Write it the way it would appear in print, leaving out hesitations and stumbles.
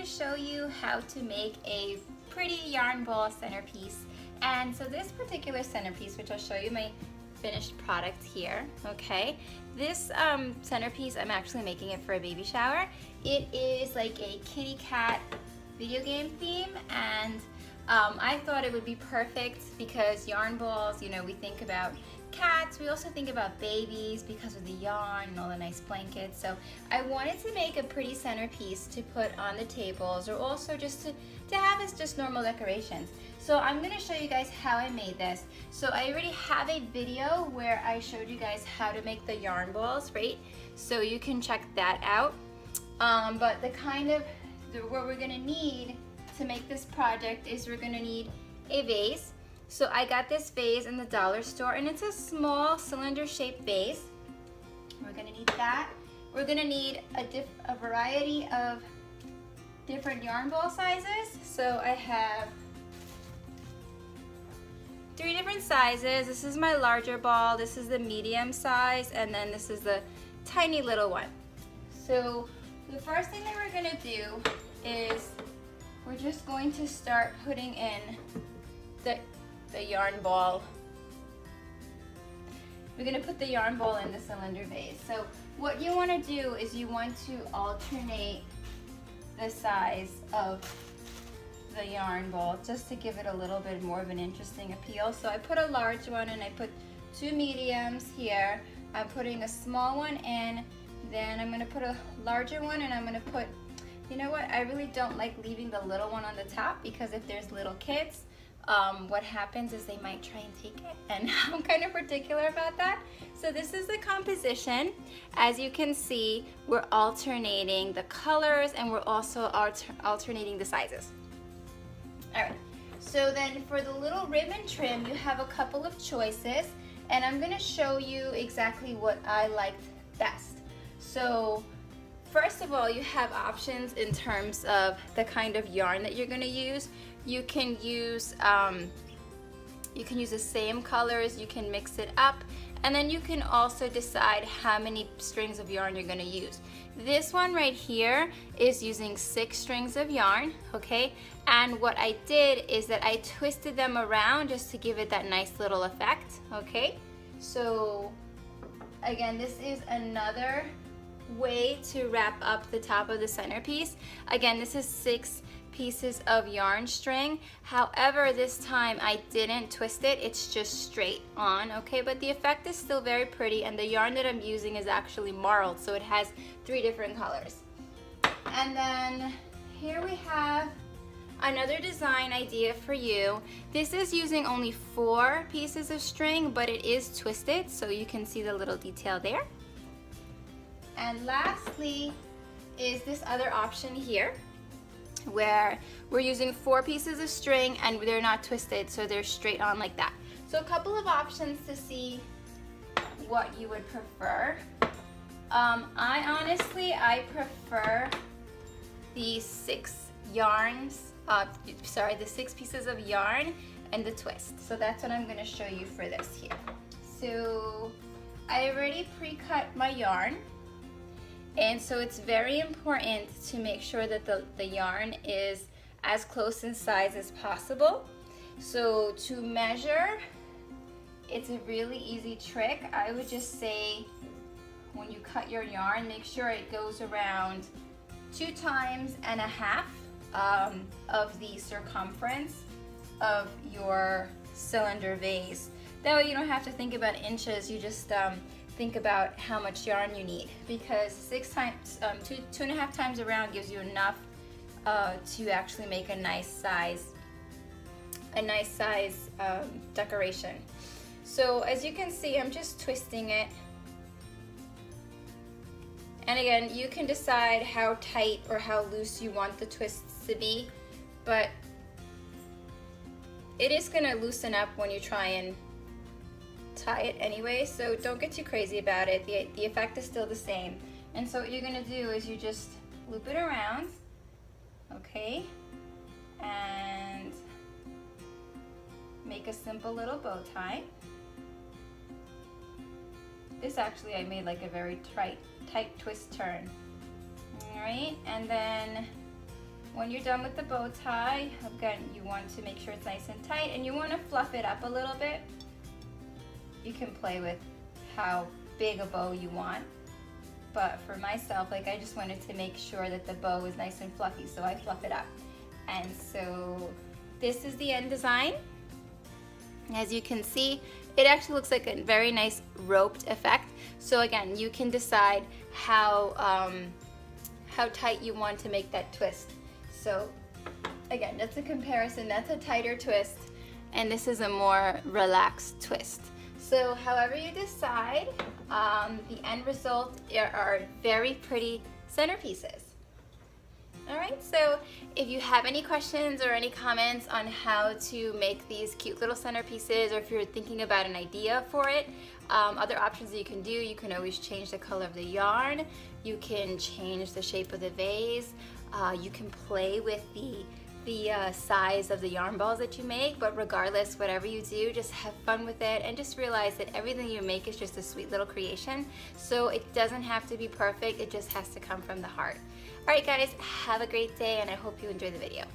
to show you how to make a pretty yarn ball centerpiece. And so this particular centerpiece, which I'll show you my finished product here, okay? This centerpiece, I'm actually making it for a baby shower. It is like a kitty cat video game theme, and I thought it would be perfect because yarn balls, you know, we think about cats, we also think about babies because of the yarn and all the nice blankets. So I wanted to make a pretty centerpiece to put on the tables, or also just to have as just normal decorations. So I'm going to show you guys how I made this. So I already have a video where I showed you guys how to make the yarn balls, right? So you can check that out. But what we're going to need to make this project is we're going to need a vase. So I got this vase in the dollar store, and it's a small cylinder shaped vase. We're going to need that. We're going to need a variety of different yarn ball sizes. So I have 3 different sizes. This is my larger ball, this is the medium size, and then this is the tiny little one. So the first thing that we're going to do is we're just going to start putting in the yarn ball. We're going to put the yarn ball in the cylinder vase. So what you want to do is you want to alternate the size of the yarn ball just to give it a little bit more of an interesting appeal. So I put a large one and I put 2 mediums here. I'm putting a small one in, then I'm going to put a larger one, and I'm going to put, you know what, I really don't like leaving the little one on the top, because if there's little kids, what happens is they might try and take it, and I'm kind of particular about that. So this is the composition. As you can see, we're alternating the colors, and we're also alternating the sizes. All right, so then for the little ribbon trim, you have a couple of choices, and I'm gonna show you exactly what I liked best. So first of all, you have options in terms of the kind of yarn that you're gonna use. You can use the same colors, you can mix it up, and then you can also decide how many strings of yarn you're gonna use. This one right here is using 6 strings of yarn, okay? And what I did is that I twisted them around just to give it that nice little effect, okay? So again, this is another way to wrap up the top of the centerpiece. Again, this is 6 pieces of yarn string. However, this time I didn't twist it, it's just straight on, okay? But the effect is still very pretty, and the yarn that I'm using is actually marled, so it has 3 different colors. And then here we have another design idea for you. This is using only 4 pieces of string, but it is twisted, so you can see the little detail there. And lastly is this other option here, where we're using 4 pieces of string and they're not twisted, so they're straight on like that. So a couple of options to see what you would prefer. I prefer the 6 pieces of yarn and the twist. So that's what I'm going to show you for this here. So I already pre-cut my yarn. And so it's very important to make sure that the yarn is as close in size as possible. So to measure, it's a really easy trick. I would just say when you cut your yarn, make sure it goes around 2.5 times of the circumference of your cylinder vase. That way you don't have to think about inches, you just think about how much yarn you need, because 2.5 times around gives you enough to actually make a nice size decoration. So as you can see, I'm just twisting it, and again, you can decide how tight or how loose you want the twists to be, but it is going to loosen up when you try and tie it anyway, so don't get too crazy about it. The effect is still the same. And so what you're going to do is you just loop it around, okay, and make a simple little bow tie. This actually I made like a very tight twist turn. All right, and then when you're done with the bow tie, again, you want to make sure it's nice and tight, and you want to fluff it up a little bit. You can play with how big a bow you want, but for myself, like, I just wanted to make sure that the bow was nice and fluffy, so I fluff it up. And so this is the end design. As you can see, it actually looks like a very nice roped effect. So again, you can decide how tight you want to make that twist. So again, that's a comparison. That's a tighter twist, and this is a more relaxed twist. So however you decide, the end result are very pretty centerpieces. All right, so if you have any questions or any comments on how to make these cute little centerpieces, or if you're thinking about an idea for it, other options that you can do, you can always change the color of the yarn, you can change the shape of the vase, you can play with the size of the yarn balls that you make, but regardless, whatever you do, just have fun with it and just realize that everything you make is just a sweet little creation. So it doesn't have to be perfect, it just has to come from the heart. All right guys, have a great day, and I hope you enjoy the video.